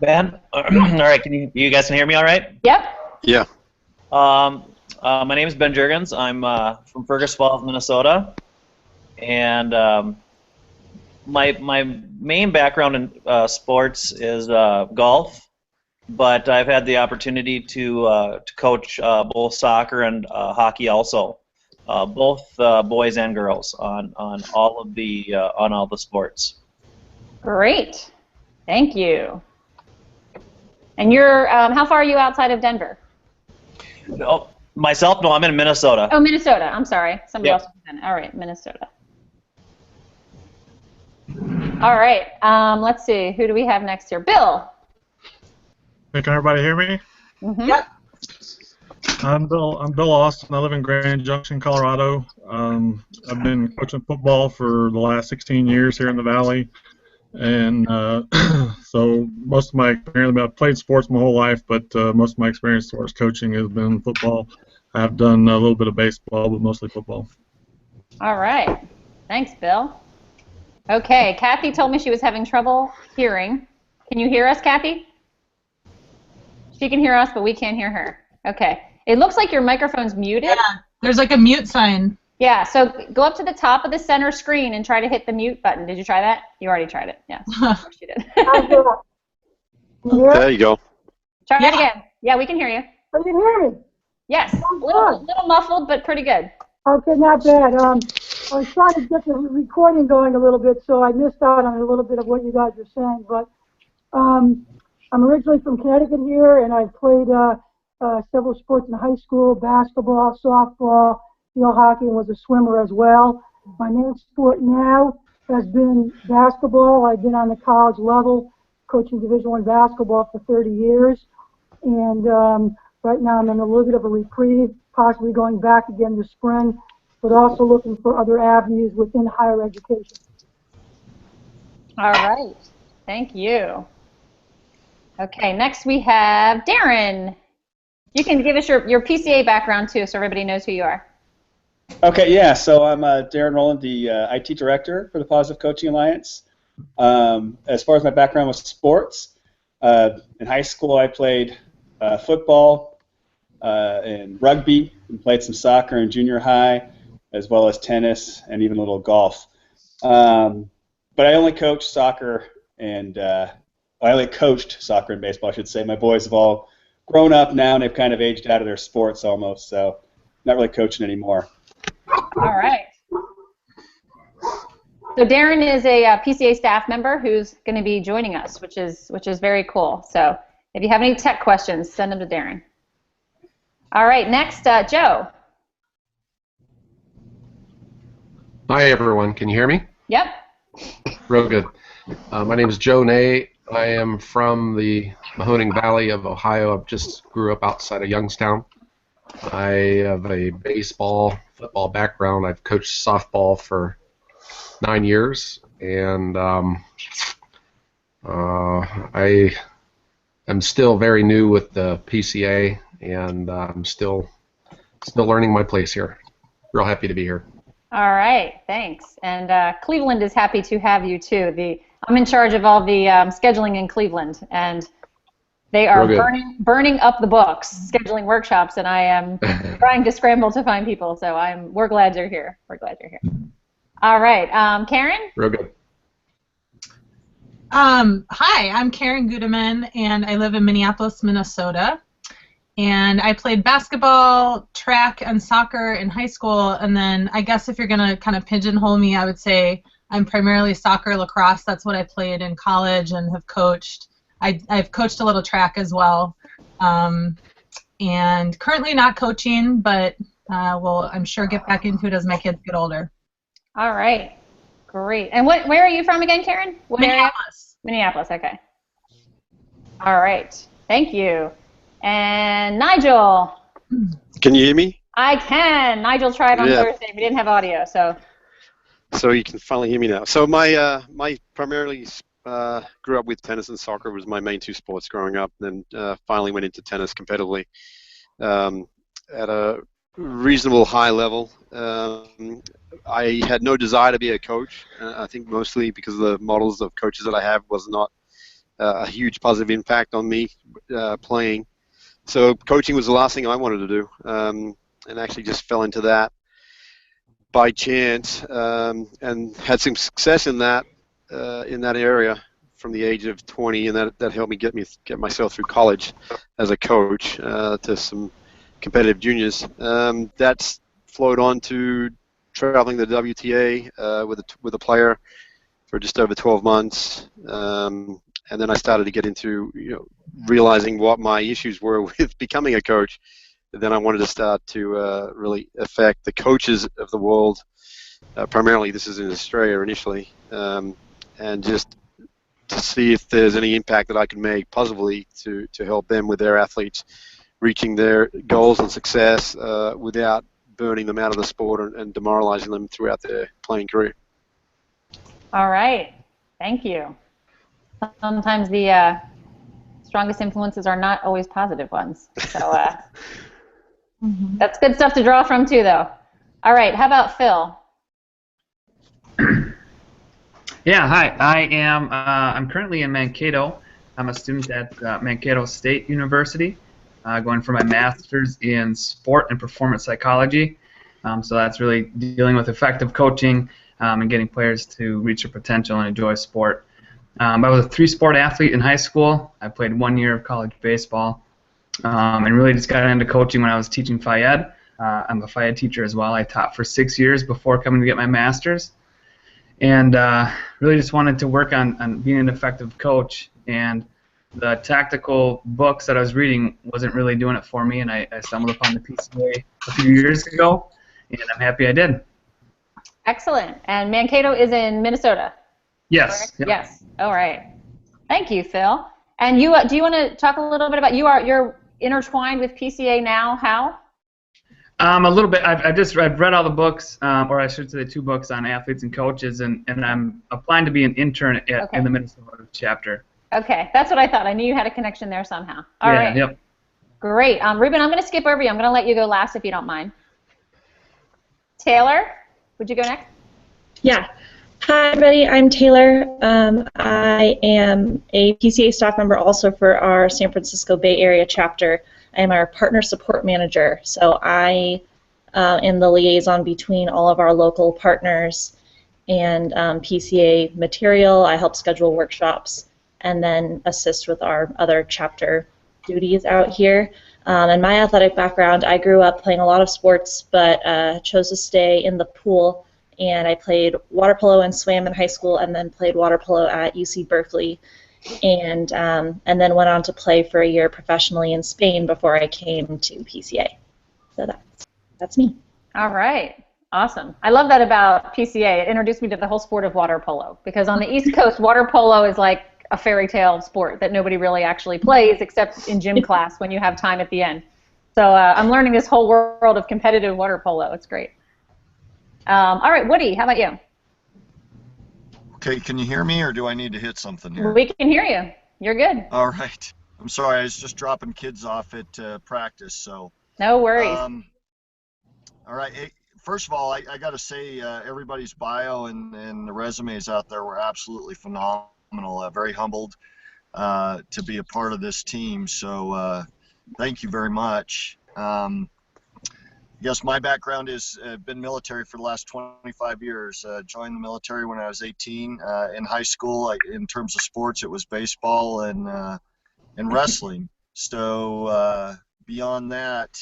Ben? All right, you guys can hear me all right? Yep. Yeah. My name is Ben Jurgens. I'm from Fergus Falls, Minnesota, and my main background in sports is golf, but I've had the opportunity to coach both soccer and hockey also, both boys and girls on all the sports. Great. Thank you. And you're, how far are you outside of Denver? Oh, myself? No, I'm in Minnesota. Oh, Minnesota. I'm sorry. Somebody Yep. else was in. All right, Minnesota. All right. Let's see. Who do we have next here? Bill. Hey, can everybody hear me? Mm-hmm. Yep. I'm Bill Austin. I live in Grand Junction, Colorado. I've been coaching football for the last 16 years here in the Valley. And so most of my experience, I've played sports my whole life, but most of my experience as far as coaching has been football. I've done a little bit of baseball, but mostly football. All right. Thanks, Bill. Okay, Kathy told me she was having trouble hearing. Can you hear us, Kathy? She can hear us, but we can't hear her. Okay. It looks like your microphone's muted. Yeah, there's like a mute sign. Yeah, so go up to the top of the center screen and try to hit the mute button. Did you try that? You already tried it. Yes, of course you did. There you go. Try it again. Yeah, we can hear you. Oh, you can hear me? Yes, a little muffled, but pretty good. Okay, not bad. I was trying to get the recording going a little bit, so I missed out on a little bit of what you guys were saying. But I'm originally from Connecticut here, and I've played several sports in high school: basketball, softball, field hockey, and was a swimmer as well. My main sport now has been basketball. I've been on the college level, coaching Division I basketball for 30 years, and right now I'm in a little bit of a reprieve, possibly going back again this spring, but also looking for other avenues within higher education. All right. Thank you. Okay, next we have Darren. You can give us your PCA background too, so everybody knows who you are. Okay, yeah, so I'm Darren Rowland, the IT director for the Positive Coaching Alliance. As far as my background with sports, in high school I played football and rugby, and played some soccer in junior high, as well as tennis and even a little golf. But I only coached soccer and I only coached soccer and baseball, I should say. My boys have all grown up now and they've kind of aged out of their sports almost, so not really coaching anymore. All right. So Darren is a PCA staff member who's going to be joining us, which is very cool. So if you have any tech questions, send them to Darren. All right, next, Joe. Hi, everyone. Can you hear me? Yep. Real good. My name is Joe Ney. I am from the Mahoning Valley of Ohio. I just grew up outside of Youngstown. I have a baseball, football background. I've coached softball for 9 years, and I am still very new with the PCA, and I'm still learning my place here. Real happy to be here. All right, thanks. And Cleveland is happy to have you too. I'm in charge of all the scheduling in Cleveland, and they are burning up the books, scheduling workshops, and I am trying to scramble to find people. So we're glad you're here. We're glad you're here. All right, Karen. Real good. Hi, I'm Karen Gudeman, and I live in Minneapolis, Minnesota. And I played basketball, track, and soccer in high school. And then I guess if you're going to kind of pigeonhole me, I would say I'm primarily soccer, lacrosse. That's what I played in college and have coached. I've coached a little track as well. And currently not coaching, but will, I'm sure, get back into it as my kids get older. All right. Great. And where are you from again, Karen? What Minneapolis. Area? Minneapolis, okay. All right. Thank you. And Nigel. Can you hear me? I can. Nigel tried on Thursday. We didn't have audio, so. So you can finally hear me now. So my primarily grew up with tennis and soccer was my main two sports growing up, and then finally went into tennis competitively at a reasonable high level. I had no desire to be a coach. I think mostly because of the models of coaches that I have was not a huge positive impact on me playing. So coaching was the last thing I wanted to do, and actually just fell into that by chance, and had some success in that area from the age of 20, and that helped me get myself through college as a coach to some competitive juniors. That's flowed on to traveling the WTA with a player for just over 12 months, and then I started to get into realizing what my issues were with becoming a coach. And then I wanted to start to really affect the coaches of the world. Primarily, this is in Australia initially, and just to see if there's any impact that I can make positively to help them with their athletes reaching their goals and success without burning them out of the sport and demoralizing them throughout their playing career. All right. Thank you. Sometimes the strongest influences are not always positive ones. So that's good stuff to draw from too, though. All right. How about Phil? Yeah, hi. I'm currently in Mankato. I'm a student at Mankato State University, going for my master's in sport and performance psychology. So that's really dealing with effective coaching and getting players to reach their potential and enjoy sport. I was a 3-sport athlete in high school. I played 1 year of college baseball, and really just got into coaching when I was teaching Phi Ed. I'm a Phi Ed teacher as well. I taught for 6 years before coming to get my master's. And really just wanted to work on being an effective coach. And the tactical books that I was reading wasn't really doing it for me, and I stumbled upon the PCA a few years ago, and I'm happy I did. Excellent. And Mankato is in Minnesota? Yes. Yep. Yes. All right. Thank you, Phil. And you, do you want to talk a little bit about, you're intertwined with PCA now, how? A little bit. I've read all the books, or I should say 2 books on athletes and coaches, and I'm applying to be an intern in the Minnesota chapter. Okay, that's what I thought. I knew you had a connection there somehow. All right. Yep. Great. Ruben, I'm going to skip over you. I'm going to let you go last if you don't mind. Taylor, would you go next? Yeah. Hi, everybody. I'm Taylor. I am a PCA staff member also for our San Francisco Bay Area chapter. I am our partner support manager. So I am the liaison between all of our local partners and PCA material. I help schedule workshops and then assist with our other chapter duties out here. And my athletic background, I grew up playing a lot of sports, but chose to stay in the pool. And I played water polo and swam in high school, and then played water polo at UC Berkeley, and then went on to play for a year professionally in Spain before I came to PCA. So that's me. All right. Awesome. I love that about PCA. It introduced me to the whole sport of water polo, because on the East Coast, water polo is like a fairy tale sport that nobody really actually plays except in gym class when you have time at the end. So I'm learning this whole world of competitive water polo. It's great. All right, Woody, how about you? Okay, can you hear me, or do I need to hit something here? We can hear you. You're good. All right. I'm sorry, I was just dropping kids off at practice, so. No worries. All right. Hey, first of all, I got to say, everybody's bio and the resumes out there were absolutely phenomenal. Very humbled to be a part of this team, so thank you very much. Yes, my background is been military for the last 25 years. Joined the military when I was 18. In high school, in terms of sports, it was baseball and wrestling. So beyond that,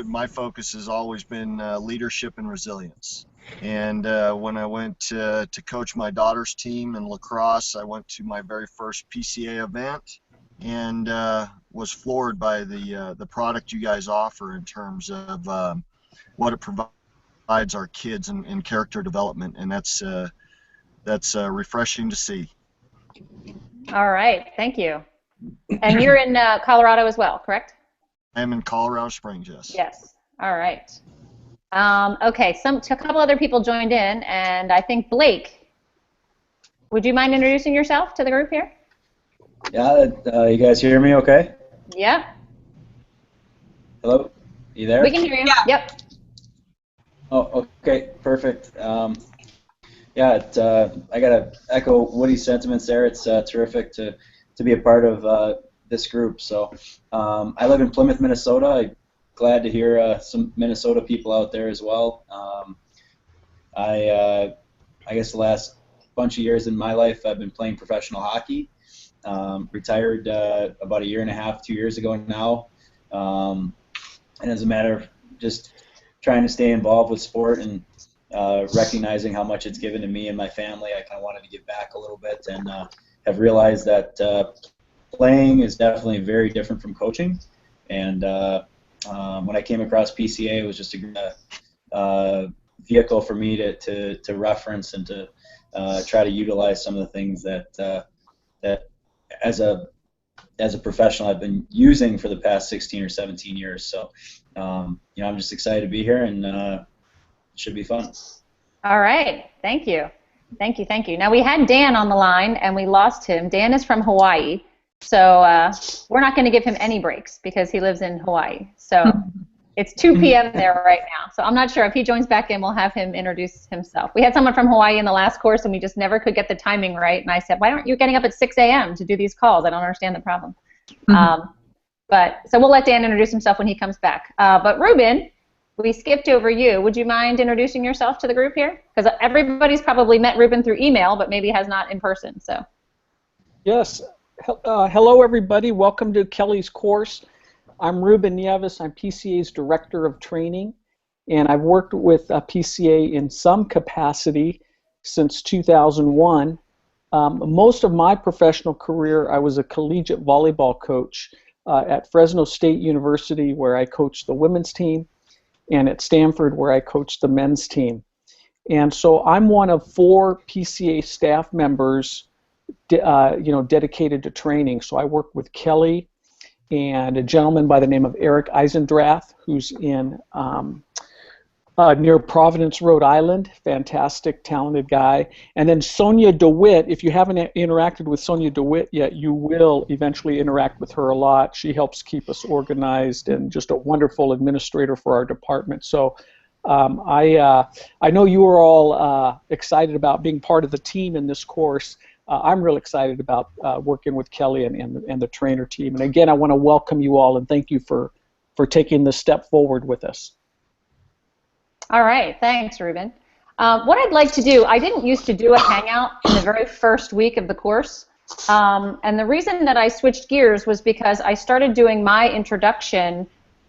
my focus has always been leadership and resilience. And when I went to coach my daughter's team in lacrosse, I went to my very first PCA event, and was floored by the product you guys offer in terms of what it provides our kids in character development, and that's refreshing to see. All right, thank you. And you're in Colorado as well, correct? I'm in Colorado Springs, yes. Yes. All right. Okay, a couple other people joined in, and I think Blake, would you mind introducing yourself to the group here? Yeah, you guys hear me okay? Yeah. Hello? You there? We can hear you. Yeah. Yep. Oh, okay, perfect. Yeah, I gotta echo Woody's sentiments there. It's terrific to be a part of this group. So I live in Plymouth, Minnesota. I'm glad to hear some Minnesota people out there as well. I guess the last bunch of years in my life I've been playing professional hockey. Retired about a year and a half, 2 years ago now. And as a matter of just trying to stay involved with sport and recognizing how much it's given to me and my family, I kind of wanted to give back a little bit, and have realized that playing is definitely very different from coaching. And when I came across PCA, it was just a vehicle for me to reference and to try to utilize some of the things that as a professional I've been using for the past 16 or 17 years. So I'm just excited to be here, and it should be fun. All right. Thank you. Thank you. Thank you. Now, we had Dan on the line, and we lost him. Dan is from Hawaii, so we're not going to give him any breaks because he lives in Hawaii. So it's 2 p.m. there right now. So I'm not sure if he joins back in, we'll have him introduce himself. We had someone from Hawaii in the last course, and we just never could get the timing right. And I said, why aren't you getting up at 6 a.m. to do these calls? I don't understand the problem. So we'll let Dan introduce himself when he comes back. But Ruben, we skipped over you. Would you mind introducing yourself to the group here? Because everybody's probably met Ruben through email, but maybe has not in person. So. Yes. Hello, everybody. Welcome to Kelly's course. I'm Ruben Nieves. I'm PCA's Director of Training, and I've worked with PCA in some capacity since 2001. Most of my professional career, I was a collegiate volleyball coach at Fresno State University, where I coached the women's team, and at Stanford, where I coached the men's team. And so I'm one of 4 PCA staff members, dedicated to training. So I work with Kelly and a gentleman by the name of Eric Eisendrath, who's in near Providence, Rhode Island. Fantastic, talented guy. And then Sonia DeWitt. If you haven't interacted with Sonia DeWitt yet, you will eventually interact with her a lot. She helps keep us organized and just a wonderful administrator for our department. So I know you are all excited about being part of the team in this course. I'm real excited about working with Kelly and the trainer team. And again, I want to welcome you all and thank you for taking this step forward with us. All right, thanks, Ruben. What I'd like to do, I didn't used to do a Hangout in the very first week of the course, and the reason that I switched gears was because I started doing my introduction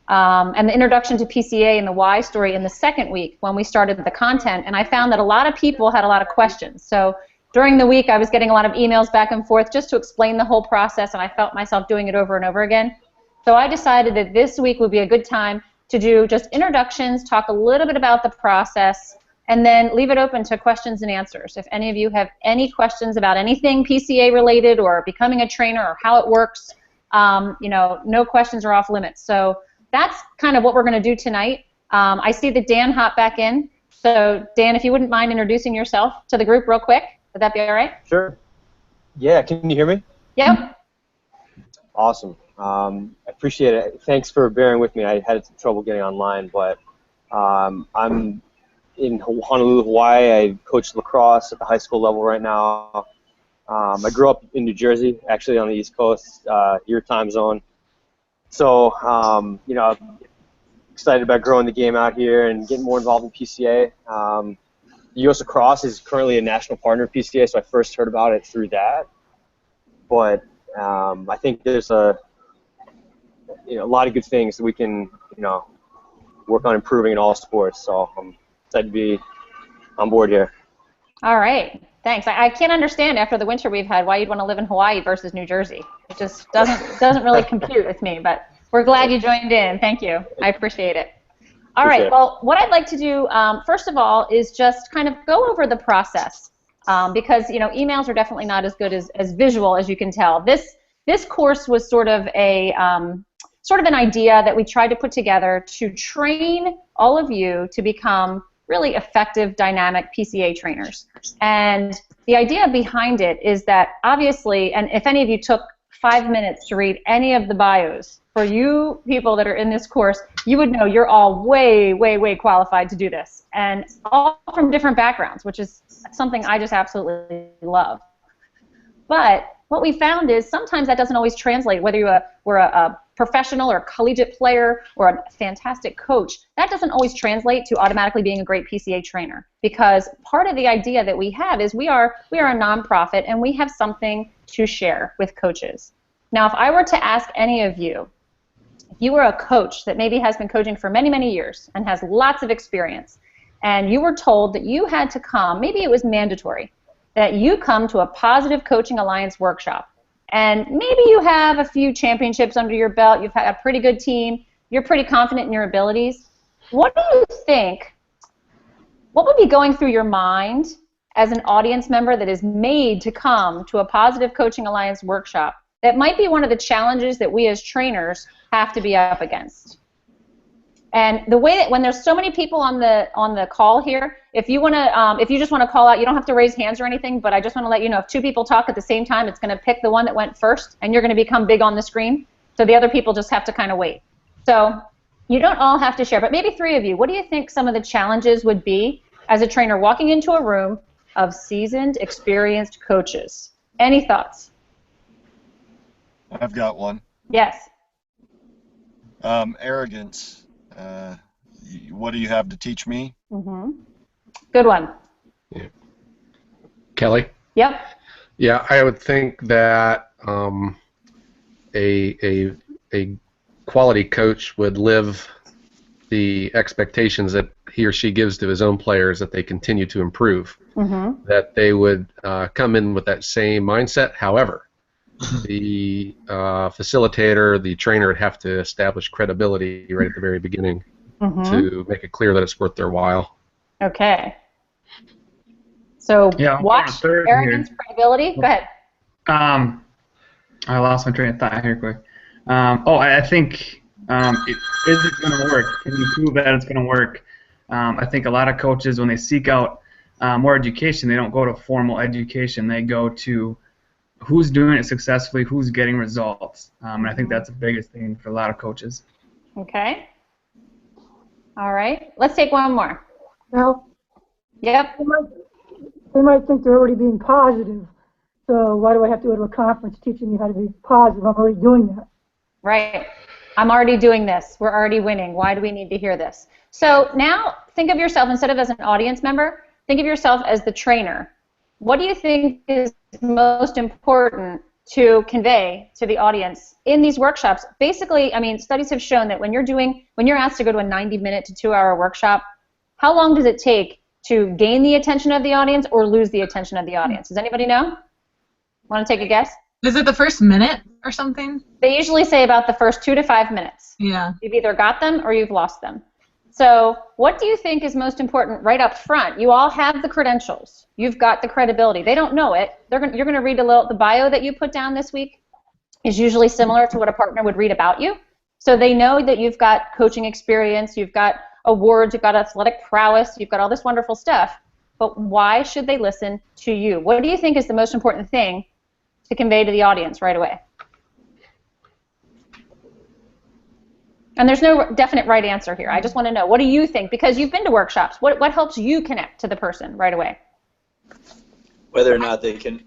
and the introduction to PCA and the why story in the second week when we started the content, and I found that a lot of people had a lot of questions. So during the week, I was getting a lot of emails back and forth just to explain the whole process, and I felt myself doing it over and over again. So I decided that this week would be a good time to do just introductions, talk a little bit about the process, and then leave it open to questions and answers. If any of you have any questions about anything PCA related or becoming a trainer or how it works, no questions are off limits. So that's kind of what we're going to do tonight. I see that Dan hopped back in. So Dan, if you wouldn't mind introducing yourself to the group real quick, would that be all right? Sure. Yeah, can you hear me? Yep. Awesome. I appreciate it. Thanks for bearing with me. I had some trouble getting online, but I'm in Honolulu, Hawaii. I coach lacrosse at the high school level right now. I grew up in New Jersey, actually on the East Coast, your time zone. So, excited about growing the game out here and getting more involved in PCA. The U.S. Lacrosse is currently a national partner of PCA, so I first heard about it through that. But I think there's a lot of good things that we can, work on improving in all sports. So I'm excited to be on board here. All right. Thanks. I can't understand after the winter we've had why you'd want to live in Hawaii versus New Jersey. It just doesn't really compute with me, but we're glad you joined in. Thank you. I appreciate it. All right. Well, what I'd like to do, first of all, is just kind of go over the process because, emails are definitely not as good as visual, as you can tell. This course was sort of an idea that we tried to put together to train all of you to become really effective, dynamic PCA trainers. And the idea behind it is that obviously, and if any of you took 5 minutes to read any of the bios, for you people that are in this course, you would know you're all way, way, way qualified to do this. And all from different backgrounds, which is something I just absolutely love. But what we found is sometimes that doesn't always translate, whether you were a professional or a collegiate player or a fantastic coach, that doesn't always translate to automatically being a great PCA trainer. Because part of the idea that we have is we are a nonprofit and we have something to share with coaches. Now, if I were to ask any of you, if you were a coach that maybe has been coaching for many, many years and has lots of experience, and you were told that you had to come, maybe it was mandatory, that you come to a Positive Coaching Alliance workshop, and maybe you have a few championships under your belt, you've had a pretty good team, you're pretty confident in your abilities, what do you think, what would be going through your mind as an audience member that is made to come to a Positive Coaching Alliance workshop that might be one of the challenges that we as trainers have to be up against? And the way that when there's so many people on the call here, if you just want to call out, you don't have to raise hands or anything, but I just want to let you know if two people talk at the same time, it's going to pick the one that went first, and you're going to become big on the screen. So the other people just have to kind of wait. So you don't all have to share, but maybe three of you. What do you think some of the challenges would be as a trainer walking into a room of seasoned, experienced coaches? Any thoughts? I've got one. Yes. Arrogance. What do you have to teach me? Mm-hmm. Good one. Yeah. Kelly? Yep. Yeah, I would think that a quality coach would live the expectations that he or she gives to his own players, that they continue to improve, that they would come in with that same mindset. However, the facilitator, the trainer would have to establish credibility right at the very beginning to make it clear that it's worth their while. Okay. So Yeah, watch arrogance, credibility. Go ahead. I lost my train of thought here quick. I think, is it going to work? Can you prove that it's going to work? I think a lot of coaches, when they seek out more education, they don't go to formal education. They go to who's doing it successfully, who's getting results. And I think that's the biggest thing for a lot of coaches. Okay. All right. Let's take one more. Well, yep. They might think they're already being positive. So why do I have to go to a conference teaching me how to be positive? I'm already doing that. Right. I'm already doing this. We're already winning. Why do we need to hear this? So now think of yourself, instead of as an audience member, think of yourself as the trainer. What do you think is most important to convey to the audience in these workshops? Basically, I mean, studies have shown that when you're asked to go to a 90-minute to 2-hour workshop, how long does it take to gain the attention of the audience or lose the attention of the audience? Does anybody know? Want to take a guess? Is it the first minute or something? They usually say about the first 2 to 5 minutes. Yeah. You've either got them or you've lost them. So what do you think is most important right up front? You all have the credentials. You've got the credibility. They don't know it. You're going to read the bio that you put down this week is usually similar to what a partner would read about you. So they know that you've got coaching experience, you've got awards, you've got athletic prowess, you've got all this wonderful stuff. But why should they listen to you? What do you think is the most important thing to convey to the audience right away? And there's no definite right answer here. I just want to know, what do you think? Because you've been to workshops. What helps you connect to the person right away? Whether or not they can.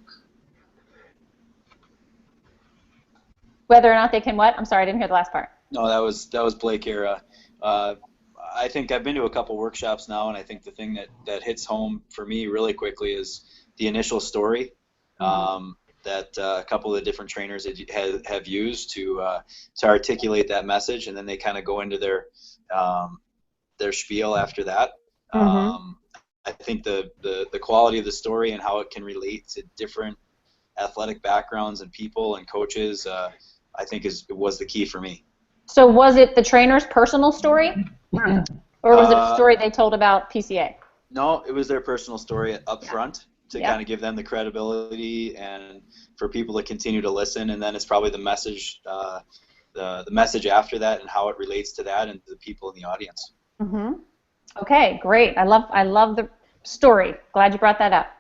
Whether or not they can what? I'm sorry, I didn't hear the last part. No, that was Blake here. I think I've been to a couple workshops now, and I think the thing that hits home for me really quickly is the initial story. That a couple of the different trainers have used to articulate that message, and then they kind of go into their spiel after that. I think the quality of the story and how it can relate to different athletic backgrounds and people and coaches, I think was the key for me. So was it the trainer's personal story, or was it a story they told about PCA? No, it was their personal story up front. To kind of give them the credibility and for people to continue to listen, and then it's probably the message, the message after that and how it relates to that and the people in the audience. Okay, great. I love the story. Glad you brought that up.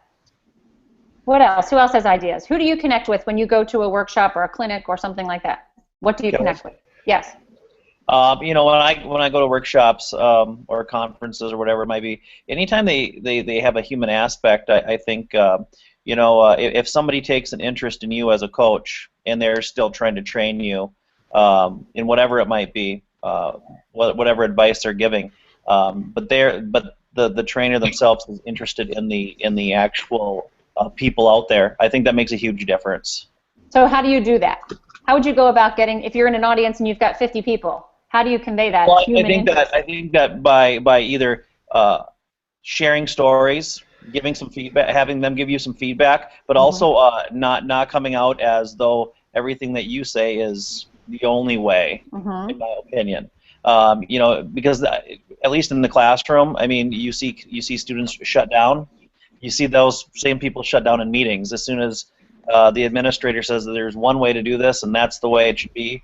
What else? Who else has ideas? Who do you connect with when you go to a workshop or a clinic or something like that? What do you connect with? Yes. You know, when I go to workshops or conferences or whatever it might be, anytime they have a human aspect, I think you know, if somebody takes an interest in you as a coach and they're still trying to train you in whatever it might be, whatever advice they're giving, but the trainer themselves is interested in the actual people out there, I think that makes a huge difference. So how do you do that? How would you go about getting, if you're in an audience and you've got 50 people, how do you convey that human interest? I think that by either sharing stories, giving some feedback, having them give you some feedback, but also not coming out as though everything that you say is the only way, in my opinion. You know, because at least in the classroom, I mean, you see students shut down. You see those same people shut down in meetings as soon as the administrator says that there's one way to do this and that's the way it should be.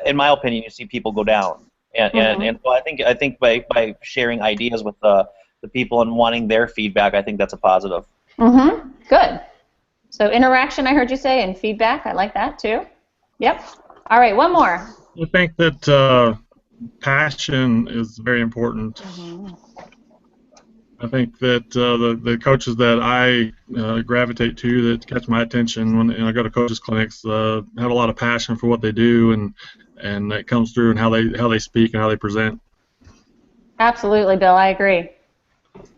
In my opinion, you see people go down, and so I think by sharing ideas with the people and wanting their feedback, I think that's a positive. Good. So interaction, I heard you say, and feedback. I like that too. Yep. All right, one more. I think that passion is very important. I think that the coaches that I gravitate to, that catch my attention when I go to coaches clinics, have a lot of passion for what they do, and that comes through in how they speak and how they present. Absolutely, Bill. I agree.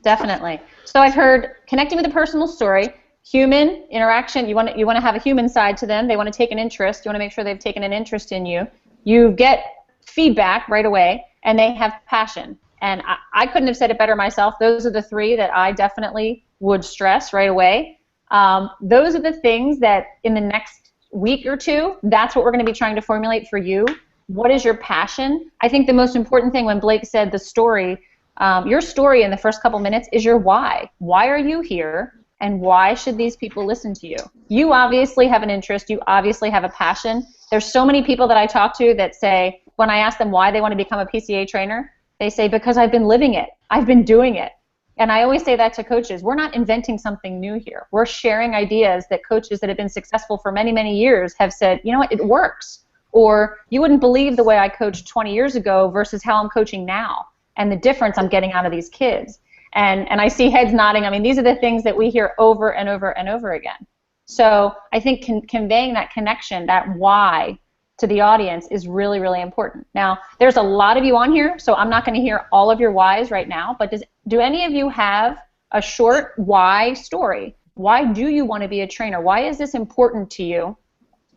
Definitely. So I've heard connecting with a personal story, human interaction. You want to have a human side to them. They want to take an interest. You want to make sure they've taken an interest in you. You get feedback right away, and they have passion. And I couldn't have said it better myself. Those are the three that I definitely would stress right away. Those are the things that in the next week or two, that's what we're going to be trying to formulate for you. What is your passion? I think the most important thing when Blake said the story, your story in the first couple minutes is your why. Why are you here? And why should these people listen to you? You obviously have an interest. You obviously have a passion. There's so many people that I talk to that say, when I ask them why they want to become a PCA trainer, they say, because I've been living it. I've been doing it. And I always say that to coaches. We're not inventing something new here. We're sharing ideas that coaches that have been successful for many, many years have said, you know what, it works. Or you wouldn't believe the way I coached 20 years ago versus how I'm coaching now and the difference I'm getting out of these kids. And I see heads nodding. I mean, these are the things that we hear over and over and over again. So I think conveying that connection, that why, to the audience is really, really important. Now, there's a lot of you on here, so I'm not going to hear all of your whys right now, but do any of you have a short why story? Why do you want to be a trainer? Why is this important to you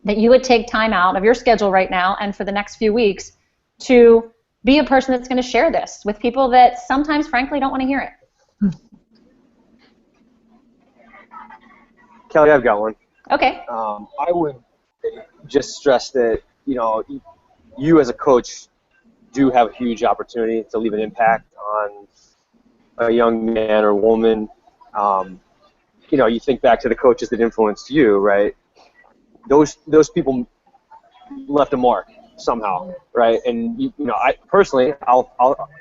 that you would take time out of your schedule right now and for the next few weeks to be a person that's going to share this with people that sometimes, frankly, don't want to hear it? Kelly, I've got one. Okay. I would just stress that, you know, you as a coach do have a huge opportunity to leave an impact on a young man or woman. You know, you think back to the coaches that influenced you, right? Those people left a mark somehow, right? And you know, I personally,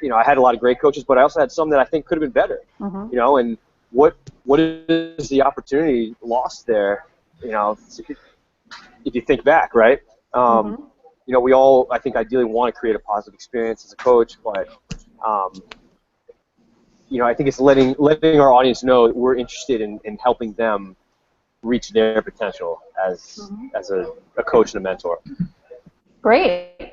you know, I had a lot of great coaches, but I also had some that I think could have been better. You know, and what is the opportunity lost there? You know, if you think back, right? You know, we all, I think, ideally want to create a positive experience as a coach, but you know, I think it's letting our audience know that we're interested in helping them reach their potential as a coach and a mentor. Great.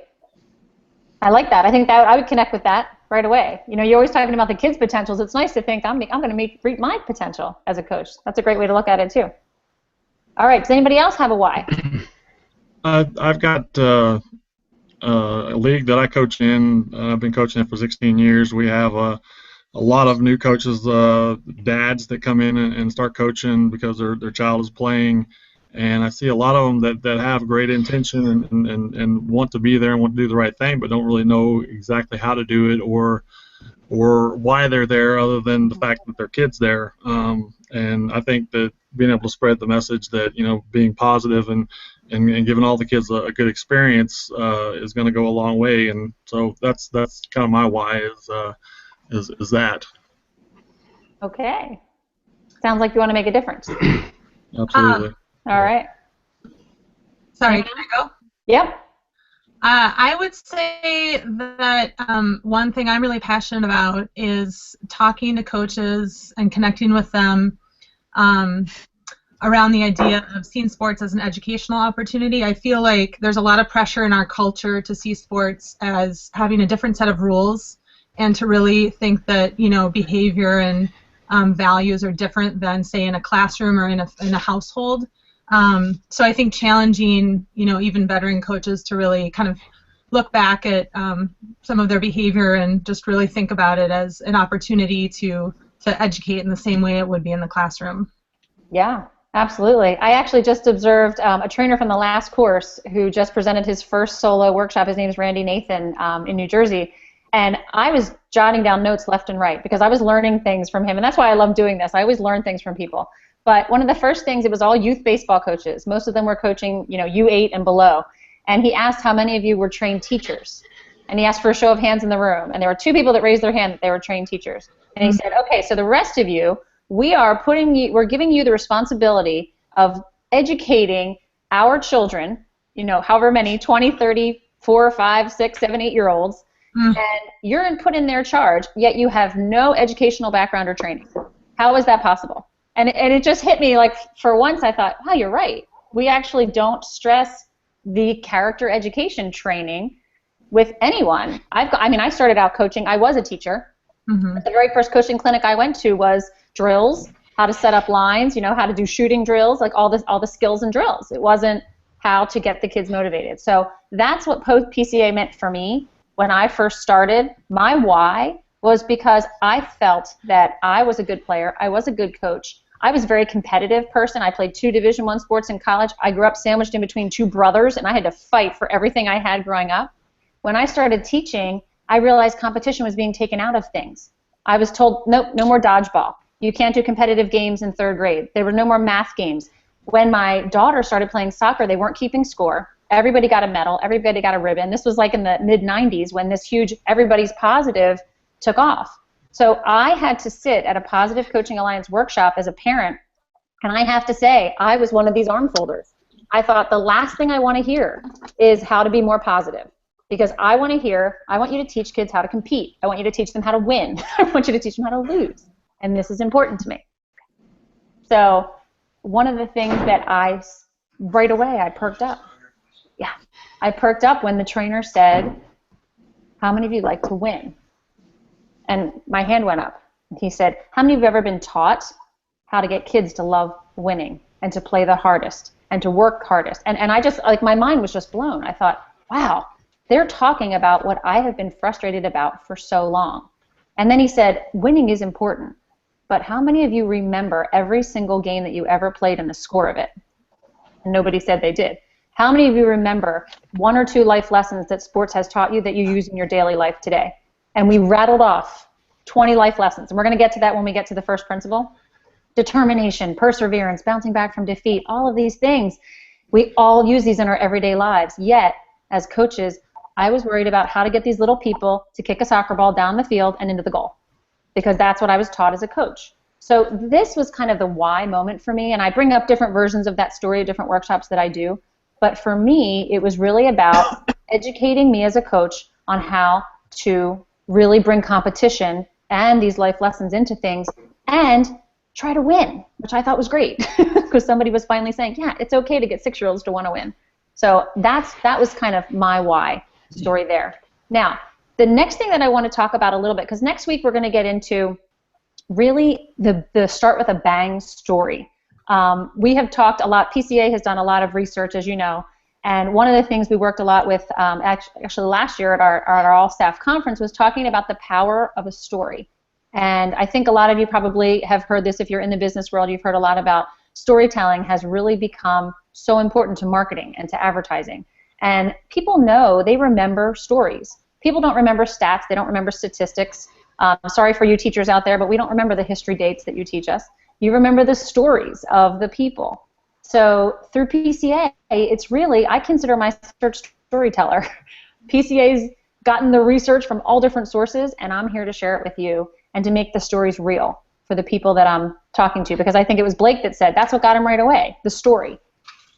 I like that. I think that I would connect with that right away. You know, you're always talking about the kids' potentials. It's nice to think I'm going to meet my potential as a coach. That's a great way to look at it too. All right. Does anybody else have a why? I've got a league that I coach in. I've been coaching it for 16 years. We have a lot of new coaches, dads that come in and start coaching because their child is playing. And I see a lot of them that have great intention and want to be there and want to do the right thing, but don't really know exactly how to do it or why they're there other than the fact that their kid's there. And I think that being able to spread the message that, you know, being positive and giving all the kids a good experience is going to go a long way. And so that's kind of my why is that. Okay. Sounds like you want to make a difference. Absolutely. All right. Sorry, can I go? Yep. I would say that one thing I'm really passionate about is talking to coaches and connecting with them around the idea of seeing sports as an educational opportunity. I feel like there's a lot of pressure in our culture to see sports as having a different set of rules and to really think that, you know, behavior and values are different than, say, in a classroom or in a household. So I think challenging, you know, even veteran coaches to really kind of look back at some of their behavior and just really think about it as an opportunity to educate in the same way it would be in the classroom. Yeah, absolutely. I actually just observed a trainer from the last course who just presented his first solo workshop. His name is Randy Nathan in New Jersey. And I was jotting down notes left and right because I was learning things from him. And that's why I love doing this. I always learn things from people. But one of the first things, it was all youth baseball coaches. Most of them were coaching, you know, U8 and below. And he asked how many of you were trained teachers. And he asked for a show of hands in the room. And there were 2 people that raised their hand that they were trained teachers. And he said, okay, so the rest of you, we're giving you the responsibility of educating our children, you know, however many, 20, 30, 4, 5, 6, 7, 8-year-olds, and you're put in their charge, yet you have no educational background or training. How is that possible? And it just hit me, like, for once I thought, wow, you're right. We actually don't stress the character education training with anyone. I started out coaching. I was a teacher. Mm-hmm. The very first coaching clinic I went to was drills, how to set up lines, you know, how to do shooting drills, like all the skills and drills. It wasn't how to get the kids motivated. So that's what PCA meant for me when I first started. My why was because I felt that I was a good player. I was a good coach. I was a very competitive person. I played 2 Division I sports in college. I grew up sandwiched in between 2 brothers, and I had to fight for everything I had growing up. When I started teaching, I realized competition was being taken out of things. I was told, nope, no more dodgeball. You can't do competitive games in 3rd grade. There were no more math games. When my daughter started playing soccer, they weren't keeping score. Everybody got a medal. Everybody got a ribbon. This was like in the mid-'90s when this huge everybody's positive took off. So I had to sit at a Positive Coaching Alliance workshop as a parent, and I have to say, I was one of these arm folders. I thought the last thing I want to hear is how to be more positive, because I want you to teach kids how to compete. I want you to teach them how to win. I want you to teach them how to lose, and this is important to me. So one of the things that right away I perked up. Yeah, I perked up when the trainer said, how many of you like to win? And my hand went up. He said, how many of you have ever been taught how to get kids to love winning and to play the hardest and to work hardest? And I just, like, my mind was just blown. I thought, wow, they're talking about what I have been frustrated about for so long. And then he said, winning is important, but how many of you remember every single game that you ever played and the score of it? And nobody said they did. How many of you remember 1 or 2 life lessons that sports has taught you that you use in your daily life today? And we rattled off 20 life lessons. And we're going to get to that when we get to the first principle. Determination, perseverance, bouncing back from defeat, all of these things. We all use these in our everyday lives. Yet, as coaches, I was worried about how to get these little people to kick a soccer ball down the field and into the goal, because that's what I was taught as a coach. So this was kind of the why moment for me, and I bring up different versions of that story at different workshops that I do. But for me, it was really about educating me as a coach on how to really bring competition and these life lessons into things and try to win, which I thought was great, because somebody was finally saying, yeah, it's okay to get 6-year-olds to want to win. So that was kind of my why story there. Now, the next thing that I want to talk about a little bit, because next week we're going to get into really the start with a bang story. We have talked a lot, PCA has done a lot of research, as you know, and one of the things we worked a lot with actually last year at our all-staff conference was talking about the power of a story. And I think a lot of you probably have heard this. If you're in the business world, you've heard a lot about storytelling has really become so important to marketing and to advertising. And people know, they remember stories. People don't remember stats. They don't remember statistics. Sorry for you teachers out there, but we don't remember the history dates that you teach us. You remember the stories of the people. So through PCA, it's really, I consider myself a storyteller. PCA's gotten the research from all different sources, and I'm here to share it with you and to make the stories real. for the people that I'm talking to, because I think it was Blake that said that's what got him right away, the story.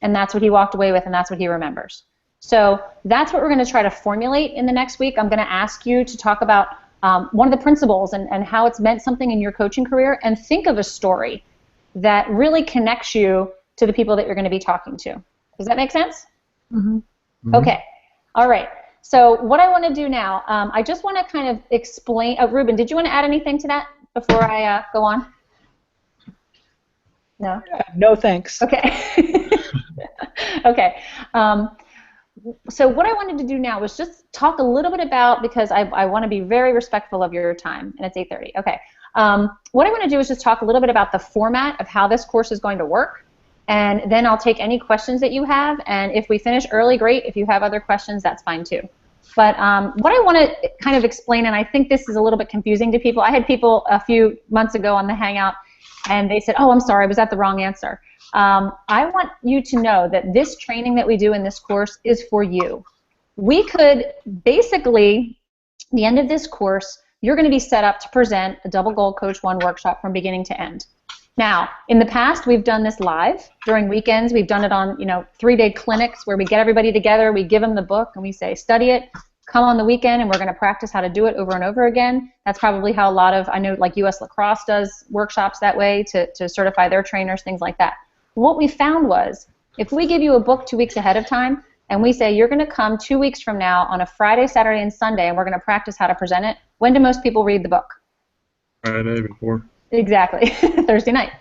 And that's what he walked away with, and that's what he remembers. So that's what we're going to try to formulate in the next week. I'm going to ask you to talk about one of the principles and how it's meant something in your coaching career, and think of a story that really connects you to the people that you're going to be talking to. Does that make sense? Mm-hmm. Okay. All right. So what I want to do now, I just want to kind of explain. Ruben, did you want to add anything to that before I go on? No? No, thanks. Okay. Okay. So what I wanted to do now was just talk a little bit about, because I want to be very respectful of your time, and it's 8:30. Okay. What I want to do is just talk a little bit about the format of how this course is going to work, and then I'll take any questions that you have, and if we finish early, great. If you have other questions, that's fine too. But what I want to kind of explain, and I think this is a little bit confusing to people. I had people a few months ago on the Hangout, and they said, oh, I'm sorry, I was at the wrong answer. I want you to know that this training that we do in this course is for you. We could basically, the end of this course, you're going to be set up to present a Double Gold Coach 1 workshop from beginning to end. Now, in the past, we've done this live during weekends. We've done it on 3-day clinics where we get everybody together, we give them the book, and we say, study it, come on the weekend, and we're going to practice how to do it over and over again. That's probably how a lot of, I know like US Lacrosse does workshops that way to certify their trainers, things like that. What we found was, if we give you a book 2 weeks ahead of time, and we say, you're going to come 2 weeks from now on a Friday, Saturday, and Sunday, and we're going to practice how to present it, when do most people read the book? Friday before. Exactly, Thursday night.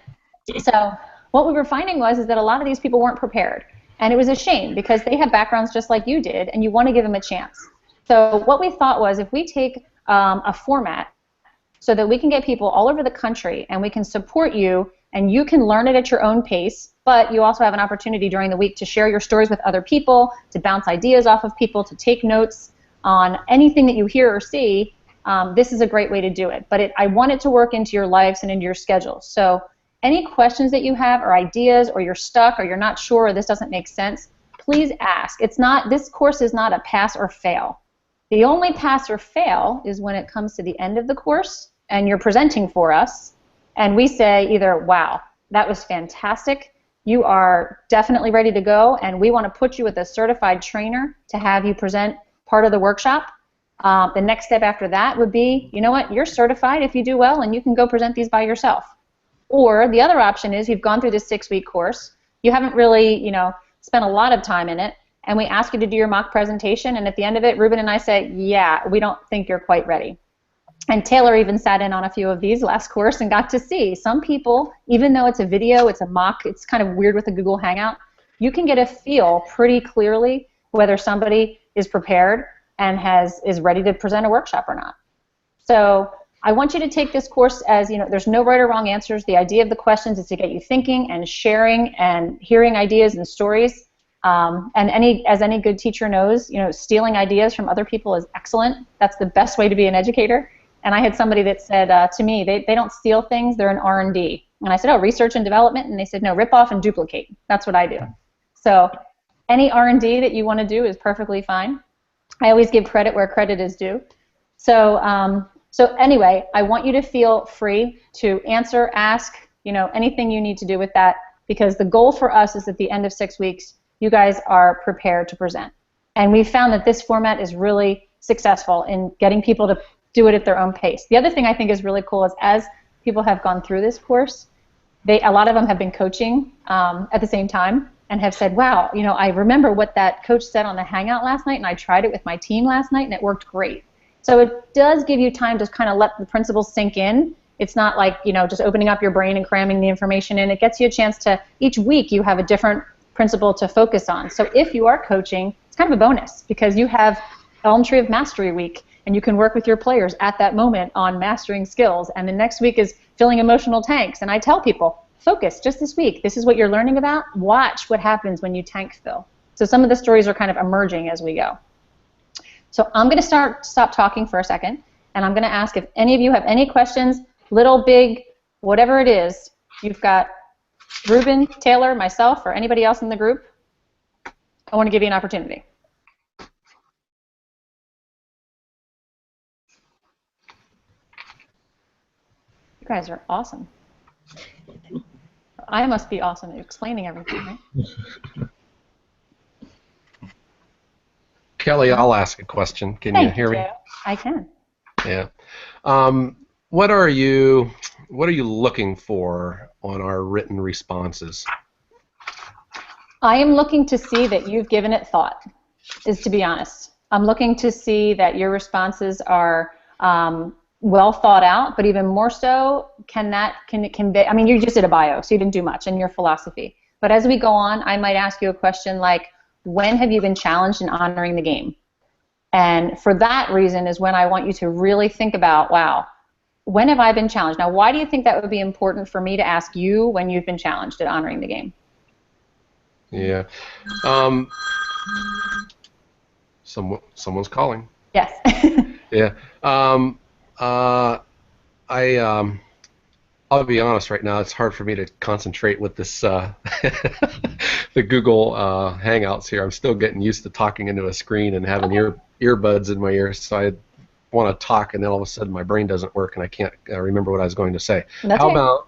So what we were finding was that a lot of these people weren't prepared. And it was a shame, because they have backgrounds just like you did, and you want to give them a chance. So what we thought was, if we take a format so that we can get people all over the country, and we can support you, and you can learn it at your own pace, but you also have an opportunity during the week to share your stories with other people, to bounce ideas off of people, to take notes on anything that you hear or see, this is a great way to do it. But I want it to work into your lives and into your schedules. So any questions that you have, or ideas, or you're stuck, or you're not sure, or this doesn't make sense, please ask. This course is not a pass or fail. The only pass or fail is when it comes to the end of the course and you're presenting for us, and we say either, wow, that was fantastic, you are definitely ready to go, and we want to put you with a certified trainer to have you present part of the workshop. The next step after that would be, you know what, you're certified if you do well, and you can go present these by yourself. Or the other option is, you've gone through this 6-week course, you haven't really, spent a lot of time in it, and we ask you to do your mock presentation, and at the end of it, Ruben and I say, yeah, we don't think you're quite ready. And Taylor even sat in on a few of these last course and got to see some people, even though it's a video, it's a mock, it's kind of weird with a Google Hangout, you can get a feel pretty clearly whether somebody is prepared and is ready to present a workshop or not. So I want you to take this course as, there's no right or wrong answers. The idea of the questions is to get you thinking and sharing and hearing ideas and stories. And as any good teacher knows, stealing ideas from other people is excellent. That's the best way to be an educator. And I had somebody that said to me, they don't steal things, they're an R&D. And I said, oh, research and development? And they said, no, rip off and duplicate. That's what I do. So any R&D that you want to do is perfectly fine. I always give credit where credit is due. So anyway, I want you to feel free to answer, ask, anything you need to do with that, because the goal for us is at the end of 6 weeks, you guys are prepared to present. And we've found that this format is really successful in getting people to do it at their own pace. The other thing I think is really cool is, as people have gone through this course, a lot of them have been coaching at the same time and have said, wow, I remember what that coach said on the Hangout last night, and I tried it with my team last night, and it worked great. So it does give you time to kind of let the principles sink in. It's not like, just opening up your brain and cramming the information in. It gets you a chance to, each week you have a different principle to focus on. So if you are coaching, it's kind of a bonus, because you have Elm Tree of Mastery Week, and you can work with your players at that moment on mastering skills. And the next week is filling emotional tanks. And I tell people, focus just this week. This is what you're learning about. Watch what happens when you tank fill. So some of the stories are kind of emerging as we go. So I'm going to stop talking for a second, and I'm going to ask if any of you have any questions, little, big, whatever it is. You've got Ruben, Taylor, myself, or anybody else in the group. I want to give you an opportunity. guys are awesome. I must be awesome at explaining everything, right? Kelly, I'll ask a question. Can you hear me? I can. Yeah. What are you looking for on our written responses? I am looking to see that you've given it thought, is to be honest. I'm looking to see that your responses are well thought out, but even more so, can it convey, I mean, you just did a bio, so you didn't do much in your philosophy. But as we go on, I might ask you a question like, when have you been challenged in honoring the game? And for that reason is when I want you to really think about, wow, when have I been challenged? Now, why do you think that would be important for me to ask you when you've been challenged at honoring the game? Yeah. Someone's calling. Yes. Yeah. I'll be honest right now, it's hard for me to concentrate with this the Google Hangouts here. I'm still getting used to talking into a screen and having earbuds in my ears, so I want to talk and then all of a sudden my brain doesn't work and I can't remember what I was going to say. How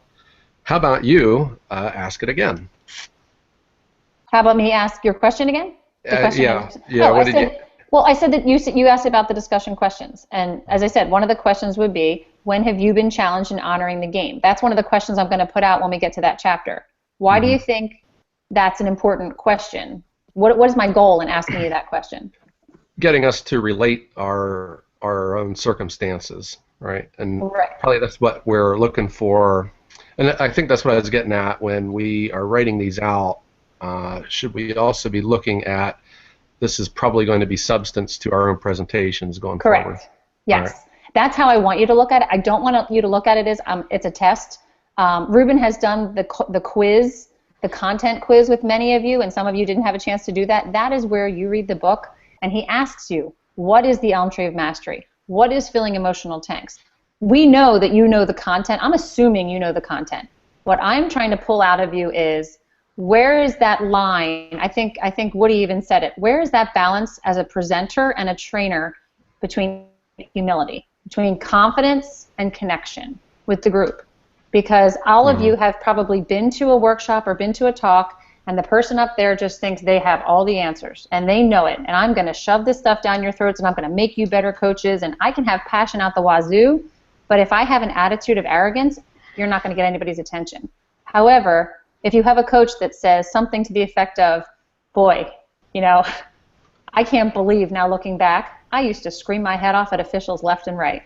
about you ask it again? How about me ask your question again? Yeah. I said that you asked about the discussion questions, and as I said, one of the questions would be, when have you been challenged in honoring the game? That's one of the questions I'm going to put out when we get to that chapter. Why do you think that's an important question? What is my goal in asking you that question? Getting us to relate our own circumstances, right? And probably that's what we're looking for. And I think that's what I was getting at when we are writing these out. Should we also be looking at, this is probably going to be substance to our own presentations going forward? Yes. Right. That's how I want you to look at it. I don't want you to look at it as it's a test. Ruben has done the quiz, the content quiz with many of you, and some of you didn't have a chance to do that. That is where you read the book, and he asks you, what is the Elm Tree of Mastery? What is filling emotional tanks? We know that you know the content. I'm assuming you know the content. What I'm trying to pull out of you is, where is that line? I think Woody even said it. Where is that balance as a presenter and a trainer between humility, between confidence and connection with the group? Because all of you have probably been to a workshop or been to a talk, and the person up there just thinks they have all the answers, and they know it, and I'm going to shove this stuff down your throats, and I'm going to make you better coaches, and I can have passion out the wazoo, but if I have an attitude of arrogance, you're not going to get anybody's attention. However, if you have a coach that says something to the effect of, boy, I can't believe now looking back, I used to scream my head off at officials left and right.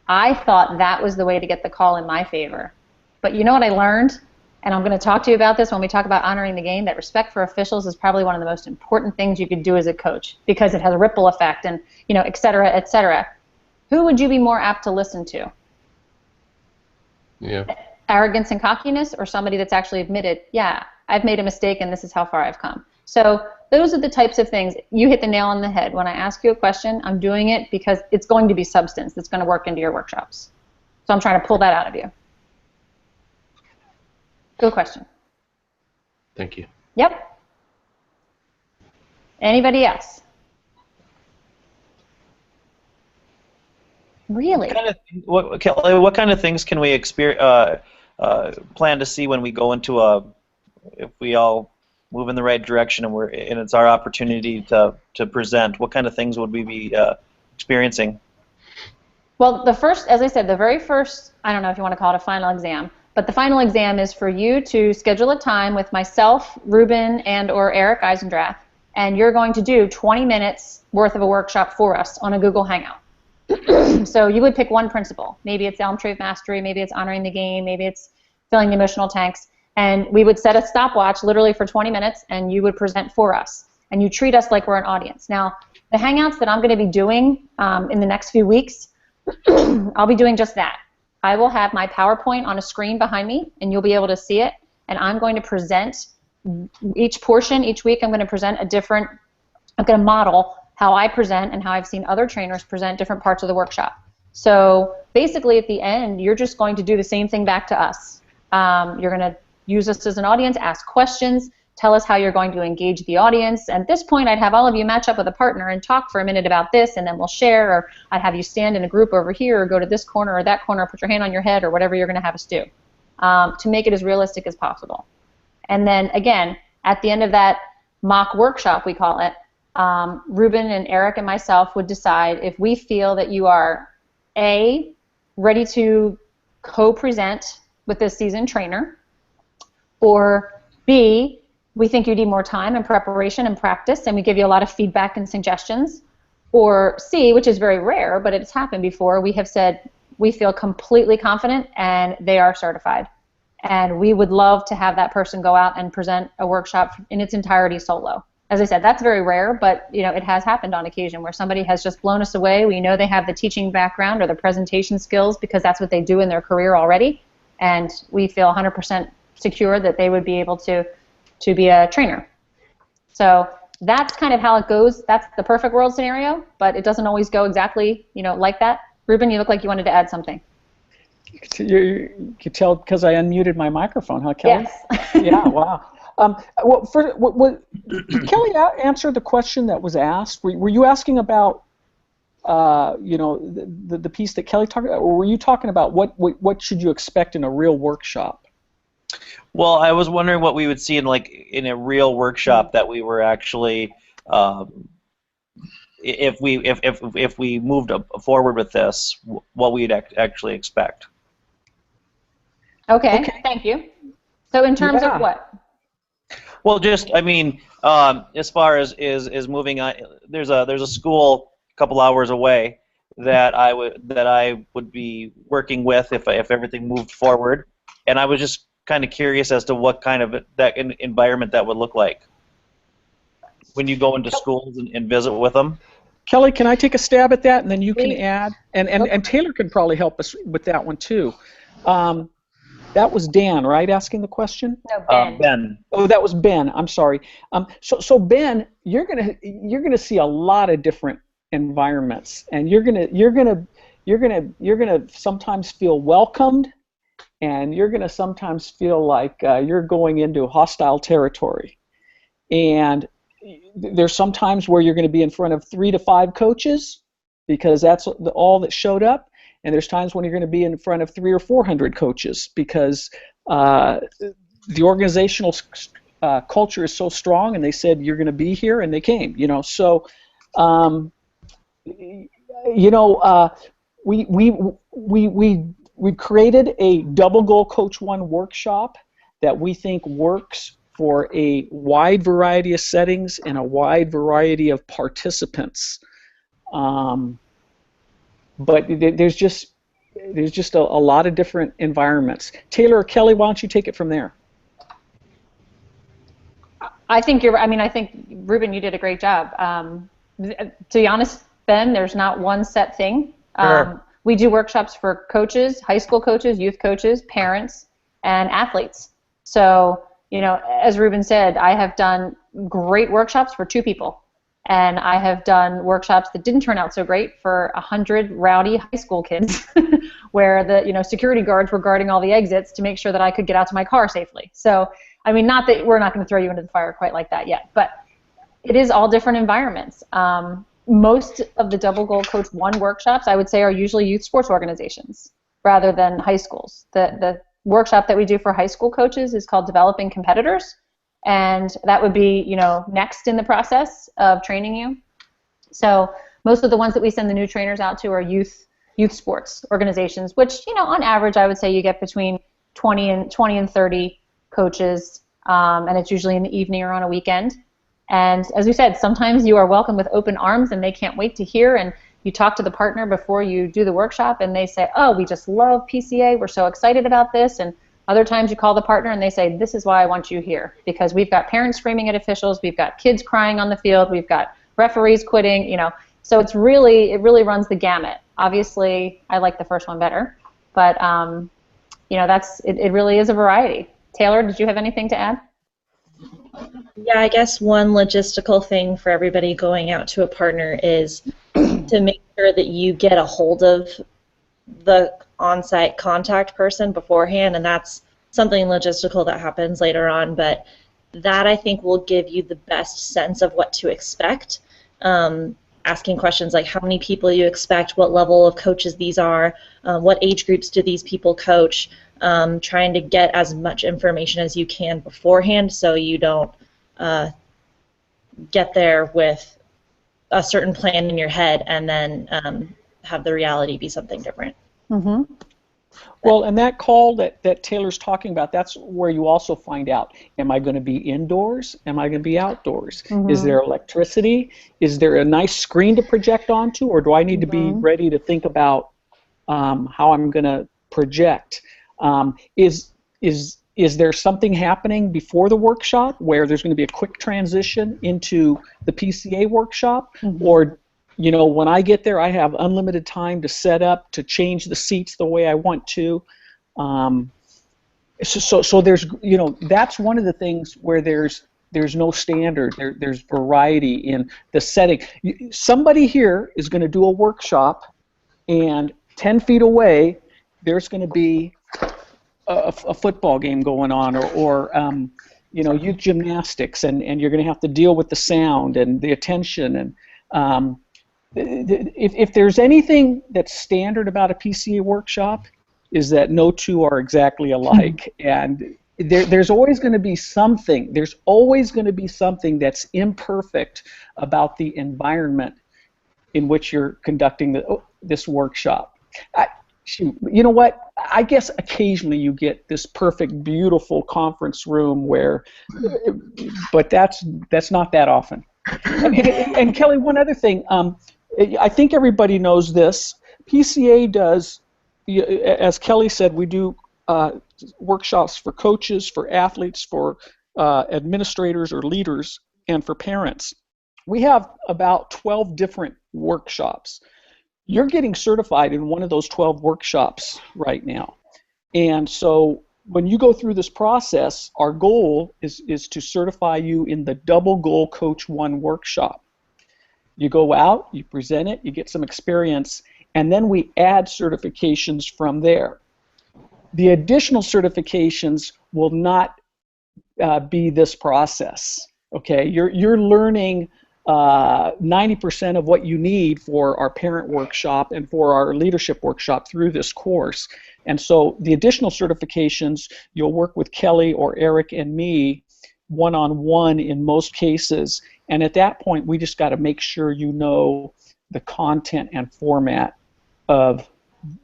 I thought that was the way to get the call in my favor. But you know what I learned? And I'm going to talk to you about this when we talk about honoring the game, that respect for officials is probably one of the most important things you could do as a coach, because it has a ripple effect and, et cetera, et cetera. Who would you be more apt to listen to? Yeah. Arrogance and cockiness, or somebody that's actually admitted, yeah, I've made a mistake and this is how far I've come. So those are the types of things. You hit the nail on the head. When I ask you a question, I'm doing it because it's going to be substance that's going to work into your workshops. So I'm trying to pull that out of you. Good question. Thank you. Yep. Anybody else? Really? What kind of things can we plan to see when we go into if we all move in the right direction and it's our opportunity to present? What kind of things would we be experiencing? Well, as I said, the very first, I don't know if you want to call it a final exam, but the final exam is for you to schedule a time with myself, Ruben, and or Eric Eisendrath, and you're going to do 20 minutes worth of a workshop for us on a Google Hangout. So you would pick one principle. Maybe it's Elm Tree of Mastery, maybe it's honoring the game, maybe it's filling the emotional tanks, and we would set a stopwatch literally for 20 minutes, and you would present for us, and you treat us like we're an audience. Now, the Hangouts that I'm going to be doing in the next few weeks, I'll be doing just that. I will have my PowerPoint on a screen behind me, and you'll be able to see it, and I'm going to present each portion. Each week I'm going to present I'm going to model how I present and how I've seen other trainers present different parts of the workshop. So basically at the end, you're just going to do the same thing back to us. You're going to use us as an audience, ask questions, tell us how you're going to engage the audience. And at this point, I'd have all of you match up with a partner and talk for a minute about this, and then we'll share, or I'd have you stand in a group over here, or go to this corner or that corner, put your hand on your head, or whatever you're going to have us do, to make it as realistic as possible. And then, again, at the end of that mock workshop, we call it, Ruben and Eric and myself would decide if we feel that you are, A, ready to co-present with this seasoned trainer, or B, we think you need more time and preparation and practice, and we give you a lot of feedback and suggestions. Or C, which is very rare, but it's happened before, we have said we feel completely confident and they are certified. And we would love to have that person go out and present a workshop in its entirety solo. As I said, that's very rare, but it has happened on occasion where somebody has just blown us away. We know they have the teaching background or the presentation skills because that's what they do in their career already, and we feel 100% secure that they would be able to be a trainer. So that's kind of how it goes. That's the perfect world scenario, but it doesn't always go exactly, like that. Ruben, you look like you wanted to add something. You could tell because I unmuted my microphone, huh, Kelly? Yes. Yeah, wow. Did Kelly answer the question that was asked? Were you asking about, the piece that Kelly talked about, or were you talking about what should you expect in a real workshop? Well, I was wondering what we would see in a real workshop that we were actually, if we moved forward with this, what we'd actually expect. Okay. Thank you. So in terms of what? Well, just as far as moving on, there's a school a couple hours away that I would be working with if everything moved forward, and I was just kind of curious as to what kind of that environment that would look like when you go into schools and visit with them. Kelly, can I take a stab at that, and then you can add, and Taylor can probably help us with that one too. That was Dan, right, asking the question? No, Ben. Ben. Oh, that was Ben. I'm sorry. So Ben, you're gonna see a lot of different environments, and you're gonna sometimes feel welcomed, and you're gonna sometimes feel like you're going into hostile territory. And there's some times where you're going to be in front of 3 to 5 coaches because that's all that showed up. And there's times when you're going to be in front of 300 or 400 coaches because the organizational culture is so strong, and they said you're going to be here, and they came. So we created a double goal Coach 1 workshop that we think works for a wide variety of settings and a wide variety of participants. But there's just a lot of different environments. Taylor or Kelly, why don't you take it from there? I think Ruben, you did a great job. To be honest, Ben, there's not one set thing. Sure. We do workshops for coaches, high school coaches, youth coaches, parents, and athletes. So, as Ruben said, I have done great workshops for 2 people. And I have done workshops that didn't turn out so great for 100 rowdy high school kids where the security guards were guarding all the exits to make sure that I could get out to my car safely. So, not that we're not going to throw you into the fire quite like that yet, but it is all different environments. Most of the Double Goal Coach 1 workshops, I would say, are usually youth sports organizations rather than high schools. The workshop that we do for high school coaches is called Developing Competitors. And that would be, next in the process of training you. So most of the ones that we send the new trainers out to are youth sports organizations, which, on average, I would say you get between 20 and 30 coaches, and it's usually in the evening or on a weekend. And as we said, sometimes you are welcomed with open arms, and they can't wait to hear. And you talk to the partner before you do the workshop, and they say, "Oh, we just love PCA. We're so excited about this." And other times you call the partner and they say, "This is why I want you here, because we've got parents screaming at officials, we've got kids crying on the field, we've got referees quitting, So it really runs the gamut. Obviously, I like the first one better, but it really is a variety. Taylor, did you have anything to add? Yeah, I guess one logistical thing for everybody going out to a partner is to make sure that you get a hold of the on-site contact person beforehand, and that's something logistical that happens later on. But that I think will give you the best sense of what to expect. Asking questions like how many people you expect, what level of coaches these are, what age groups do these people coach, trying to get as much information as you can beforehand so you don't get there with a certain plan in your head and then have the reality be something different. Mm-hmm. Well, and that call that Taylor's talking about, that's where you also find out, am I going to be indoors? Am I going to be outdoors? Mm-hmm. Is there electricity? Is there a nice screen to project onto? Or do I need to be ready to think about how I'm going to project? Is there something happening before the workshop where there's going to be a quick transition into the PCA workshop? Mm-hmm. Or when I get there, I have unlimited time to set up, to change the seats the way I want to. So there's, that's one of the things where there's no standard. There's variety in the setting. Somebody here is going to do a workshop, and 10 feet away, there's going to be a football game going on, or youth gymnastics, and you're going to have to deal with the sound and the attention. And if there's anything that's standard about a PCA workshop, is that no two are exactly alike, and there's always going to be something. There's always going to be something that's imperfect about the environment in which you're conducting this workshop. You know what? I guess occasionally you get this perfect, beautiful conference room but that's not that often. And Kelly, one other thing. I think everybody knows this. PCA does, as Kelly said, we do workshops for coaches, for athletes, for administrators or leaders, and for parents. We have about 12 different workshops. You're getting certified in one of those 12 workshops right now. And so when you go through this process, our goal is to certify you in the Double Goal Coach 1 workshop. You go out, you present it, you get some experience, and then we add certifications from there. The additional certifications will not be this process. Okay, you're learning 90% of what you need for our parent workshop and for our leadership workshop through this course. And so the additional certifications, you'll work with Kelly or Eric and me one-on-one in most cases. And at that point, we just got to make sure you know the content and format of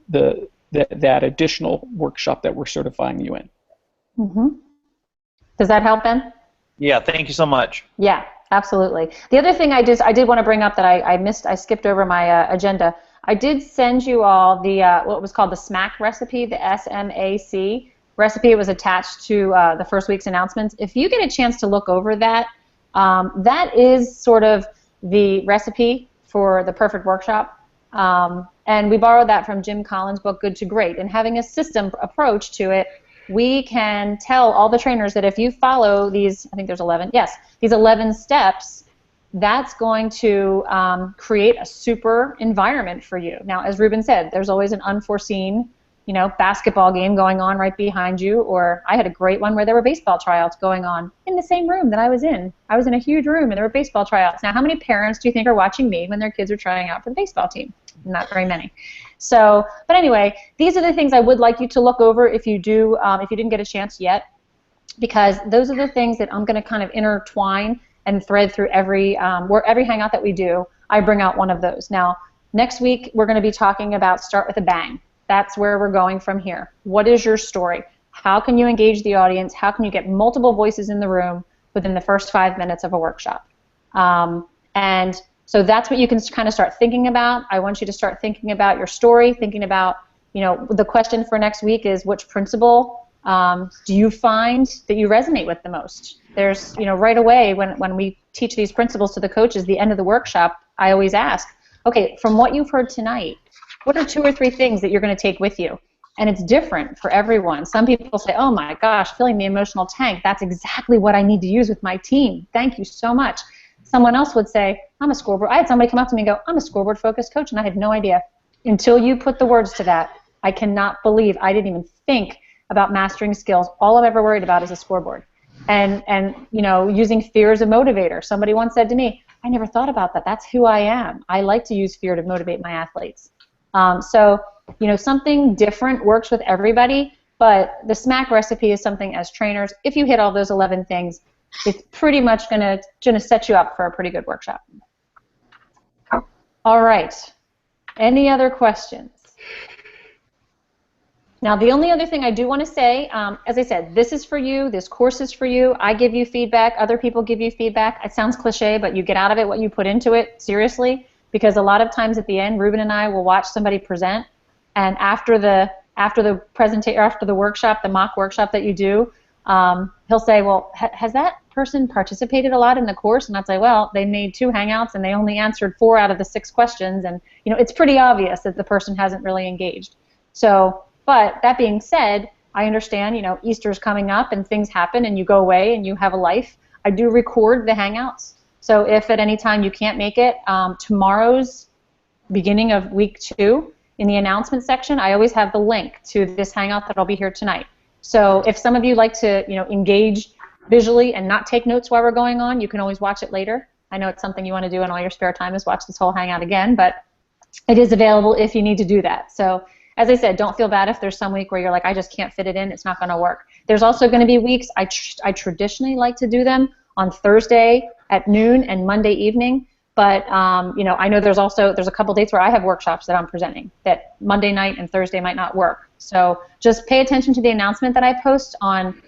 that additional workshop that we're certifying you in. Mm-hmm. Does that help, Ben? Yeah, thank you so much. Yeah, absolutely. The other thing I did want to bring up that I skipped over my agenda. I did send you all the what was called the SMAC recipe, the SMAC recipe. It was attached to the first week's announcements. If you get a chance to look over that, that is sort of the recipe for the perfect workshop. And we borrowed that from Jim Collins' book, Good to Great. And having a system approach to it, we can tell all the trainers that if you follow these, I think there's 11, yes, these 11 steps, that's going to create a super environment for you. Now, as Ruben said, there's always an unforeseen, basketball game going on right behind you, or I had a great one where there were baseball tryouts going on in the same room that I was in. I was in a huge room and there were baseball tryouts. Now, how many parents do you think are watching me when their kids are trying out for the baseball team? Not very many. So, but anyway, these are the things I would like you to look over if you do, if you didn't get a chance yet, because those are the things that I'm going to kind of intertwine and thread through every Hangout that we do. I bring out one of those. Now, next week we're going to be talking about Start with a Bang. That's where we're going from here. What is your story? How can you engage the audience? How can you get multiple voices in the room within the first 5 minutes of a workshop? And so that's what you can kind of start thinking about. I want you to start thinking about your story, thinking about, the question for next week is, which principle do you find that you resonate with the most? There's, right away when we teach these principles to the coaches, the end of the workshop, I always ask, okay, from what you've heard tonight, what are 2 or 3 things that you're going to take with you? And it's different for everyone. Some people say, oh my gosh, filling the emotional tank, that's exactly what I need to use with my team. Thank you so much. Someone else would say, I'm a scoreboard. I had somebody come up to me and go, I'm a scoreboard-focused coach, and I had no idea. Until you put the words to that, I cannot believe I didn't even think about mastering skills. All I'm ever worried about is a scoreboard. and using fear as a motivator. Somebody once said to me, I never thought about that. That's who I am. I like to use fear to motivate my athletes. So something different works with everybody, but the SMAC recipe is something as trainers, if you hit all those 11 things, it's pretty much gonna set you up for a pretty good workshop. All right. Any other questions? Now, the only other thing I do want to say, as I said, this is for you. This course is for you. I give you feedback. Other people give you feedback. It sounds cliche, but you get out of it what you put into it, seriously, because a lot of times at the end, Ruben and I will watch somebody present, and after the presentation, or after the workshop, the mock workshop that you do, he'll say, well, has that person participated a lot in the course? And I'd say, well, they made 2 Hangouts and they only answered 4 out of the 6 questions, and it's pretty obvious that the person hasn't really engaged. So, but that being said, I understand, Easter's coming up and things happen and you go away and you have a life. I do record the Hangouts. So if at any time you can't make it, tomorrow's beginning of week 2, in the announcement section, I always have the link to this Hangout that I'll be here tonight. So if some of you like to, engage visually and not take notes while we're going on, you can always watch it later. I know it's something you want to do in all your spare time is watch this whole Hangout again, but it is available if you need to do that. So as I said, don't feel bad if there's some week where you're like, I just can't fit it in, it's not going to work. There's also going to be weeks, I traditionally like to do them on Thursday at noon and Monday evening, but I know there's a couple dates where I have workshops that I'm presenting that Monday night and Thursday might not work. So just pay attention to the announcement that I post on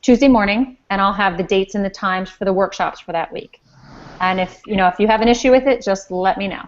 Tuesday morning, and I'll have the dates and the times for the workshops for that week. And if you have an issue with it, just let me know.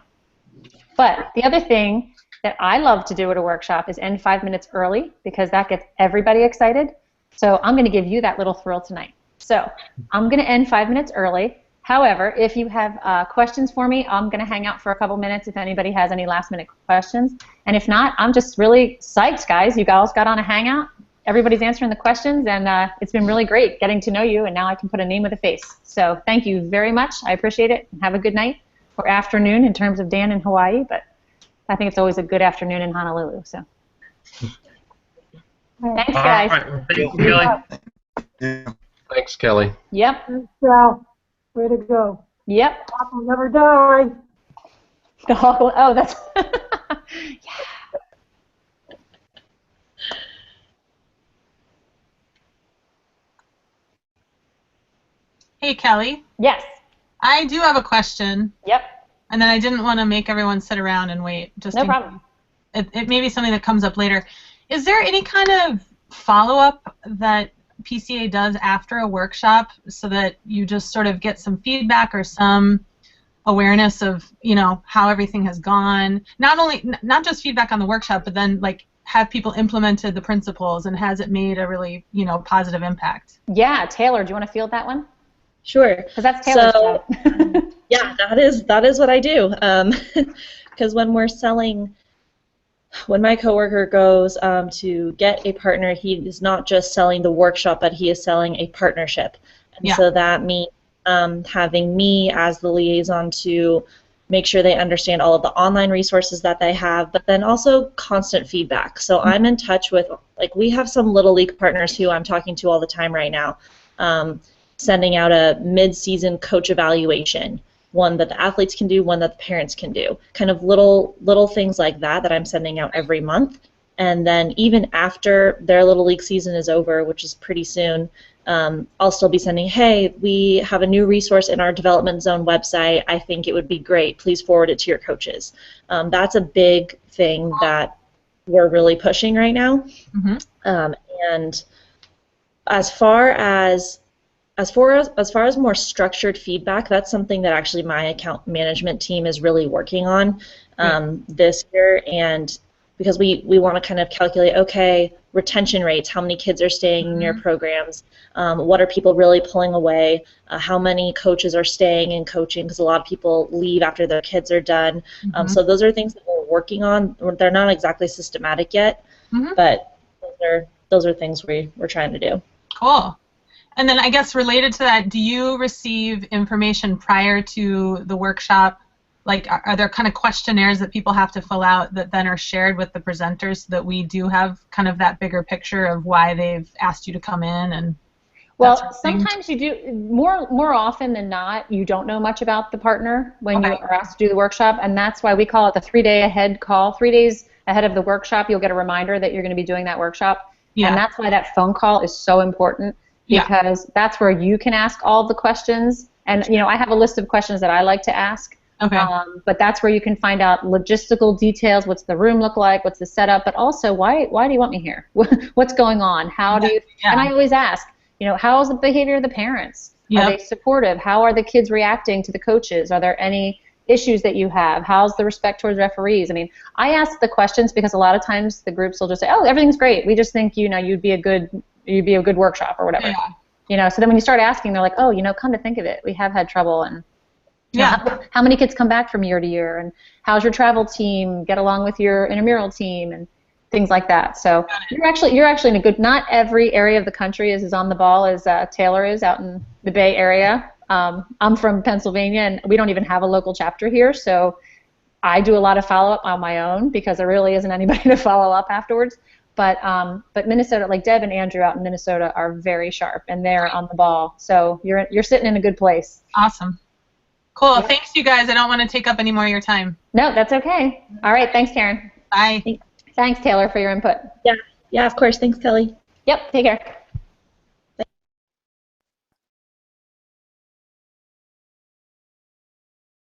But the other thing that I love to do at a workshop is end 5 minutes early, because that gets everybody excited. So I'm going to give you that little thrill tonight. So I'm going to end 5 minutes early. However, if you have questions for me, I'm going to hang out for a couple minutes if anybody has any last-minute questions. And if not, I'm just really psyched, guys. You guys got on a Hangout. Everybody's answering the questions, and it's been really great getting to know you, and now I can put a name with a face. So thank you very much. I appreciate it. Have a good night, or afternoon in terms of Dan in Hawaii, but I think it's always a good afternoon in Honolulu. So thanks, guys. All right. Well, thank you, Kelly. Thanks, Kelly. Yep. Thanks, Sal. Way to go. Yep. Hawk will never die. The hawk will, oh, that's yeah. Hey, Kelly. Yes. I do have a question. Yep. And then I didn't want to make everyone sit around and wait. Just no problem. It may be something that comes up later. Is there any kind of follow-up that PCA does after a workshop so that you just sort of get some feedback or some awareness of, how everything has gone? Not just feedback on the workshop, but then have people implemented the principles, and has it made a really, positive impact? Yeah, Taylor, do you want to field that one? Sure. Because that's Taylor's job. Yeah, that is what I do. Because when my coworker goes to get a partner, he is not just selling the workshop, but he is selling a partnership. And so that means having me as the liaison to make sure they understand all of the online resources that they have, but then also constant feedback. So I'm in touch with, we have some Little League partners who I'm talking to all the time right now, sending out a mid-season coach evaluation, one that the athletes can do, one that the parents can do, kind of little things like that I'm sending out every month. And then even after their Little League season is over, which is pretty soon, I'll still be sending, hey, we have a new resource in our Development Zone website. I think it would be great. Please forward it to your coaches. That's a big thing that we're really pushing right now. Mm-hmm. And as far as more structured feedback, that's something that actually my account management team is really working on this year. And because we want to kind of calculate, okay, retention rates, how many kids are staying in your programs, what are people really pulling away, how many coaches are staying in coaching, because a lot of people leave after their kids are done. So those are things that we're working on. They're not exactly systematic yet, but those are things we're trying to do. Cool. And then I guess related to that, do you receive information prior to the workshop? Are there kind of questionnaires that people have to fill out that then are shared with the presenters so that we do have kind of that bigger picture of why they've asked you to come in? And Well, sort of thing? sometimes you do, more often than not, you don't know much about the partner when you are asked to do the workshop, and that's why we call it the 3-day ahead call. 3 days ahead of the workshop, you'll get a reminder that you're going to be doing that workshop, and that's why that phone call is so important, because that's where you can ask all the questions, and I have a list of questions that I like to ask. Okay. But that's where you can find out logistical details. What's the room look like? What's the setup? But also, why do you want me here? What's going on? How do you? And I always ask, how's the behavior of the parents? Are they supportive? How are the kids reacting to the coaches? Are there any issues that you have? How's the respect towards referees? I mean, I ask the questions because a lot of times the groups will just say, "Oh, everything's great. We just think you'd be a good workshop or whatever." So then when you start asking, they're like, "Oh, come to think of it, we have had trouble and." How many kids come back from year to year, and how's your travel team get along with your intramural team, and things like that. So you're actually in a good. Not every area of the country is as on the ball as Taylor is out in the Bay Area. I'm from Pennsylvania, and we don't even have a local chapter here, so I do a lot of follow up on my own because there really isn't anybody to follow up afterwards. But Minnesota, like Deb and Andrew out in Minnesota, are very sharp and they're on the ball. So you're sitting in a good place. Awesome. Cool. Thanks, you guys. I don't want to take up any more of your time. No, that's okay. All right. Thanks, Karen. Bye. Thanks, Taylor, for your input. Yeah, of course. Thanks, Kelly. Yep. Take care.